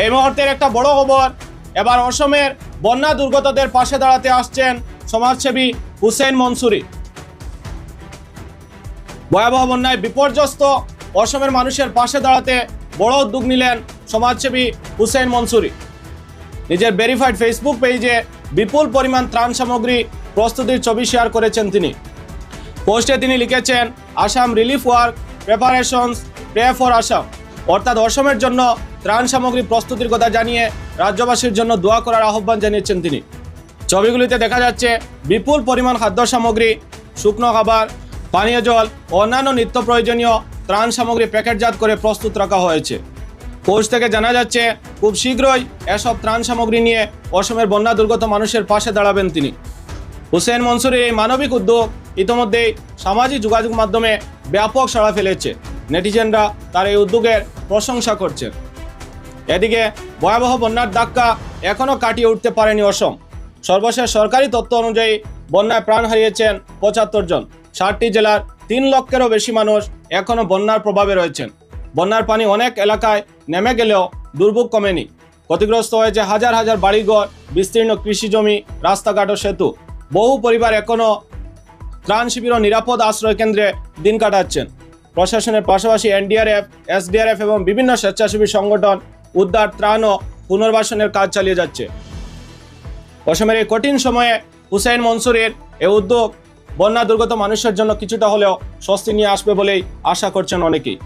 এই মুহূর্তের একটা বড় খবর, এবার অসমের বন্যা দুর্গতদের পাশে দাঁড়াতে আসছেন সমাজসেবী হুসেইন মনসুরি। ভয়াবহ বন্যায় বিপর্যস্ত অসমের মানুষের পাশে দাঁড়াতে বড় উদ্যোগ নিলেন সমাজসেবী হুসেইন মনসুরি। নিজের ভেরিফাইড ফেসবুক পেজে বিপুল পরিমাণ ত্রাণ সামগ্রী প্রস্তুতির ছবি শেয়ার করেছেন তিনি। পোস্টে তিনি লিখেছেন, Assam relief work preparations pray for Assam, অর্থাৎ অসমের জন্য ত্রাণ সামগ্রী প্রস্তুতির কথা জানিয়ে রাজ্যবাসীর জন্য দোয়া করার আহ্বান জানিয়েছেন তিনি। ছবিগুলিতে দেখা যাচ্ছে বিপুল পরিমাণ খাদ্য সামগ্রী, শুকনো খাবার, পানীয় জল ও অন্যান্য নিত্য প্রয়োজনীয় ত্রাণ সামগ্রী প্যাকেটজাত করে প্রস্তুত রাখা হয়েছে। পোস্ট থেকে জানা যাচ্ছে খুব শীঘ্রই এসব ত্রাণ সামগ্রী নিয়ে অসমের বন্যা দুর্গত মানুষের পাশে দাঁড়াবেন তিনি। হুসেইন মনসুরির এই মানবিক উদ্যোগ ইতিমধ্যেই সামাজিক যোগাযোগ মাধ্যমে ব্যাপক সাড়া ফেলেছে। নেটিজেনরা তার এই উদ্যোগের প্রশংসা করছেন। এদিকে ভয়াবহ বন্যার ধাক্কা এখনও কাটিয়ে উঠতে পারেনি অসম। সর্বশেষ সরকারি তথ্য অনুযায়ী বন্যায় প্রাণ হারিয়েছেন ৭৫ জন। ৬০টি জেলার ৩ লক্ষেরও বেশি মানুষ এখনও বন্যার প্রভাবে রয়েছেন। বন্যার পানি অনেক এলাকায় নেমে গেলেও দুর্ভোগ কমেনি। ক্ষতিগ্রস্ত হয়েছে হাজার হাজার বাড়িঘর, বিস্তীর্ণ কৃষি জমি, রাস্তাঘাট ও সেতু। বহু পরিবার এখনও ত্রাণ শিবির ও নিরাপদ আশ্রয় কেন্দ্রে দিন কাটাচ্ছেন। প্রশাসনের পাশাপাশি এনডিআরএফ, এসডিআরএফ এবং বিভিন্ন স্বেচ্ছাসেবী সংগঠন উদ্ধার, ত্রাণ ও পুনর্বাসনের কাজ চালিয়ে যাচ্ছে। অসমের এই কঠিন সময়ে হুসেইন মনসুরির এই উদ্যোগ বন্যা দুর্গত মানুষের জন্য কিছুটা হলেও স্বস্তি নিয়ে আসবে বলেই আশা করছেন অনেকেই।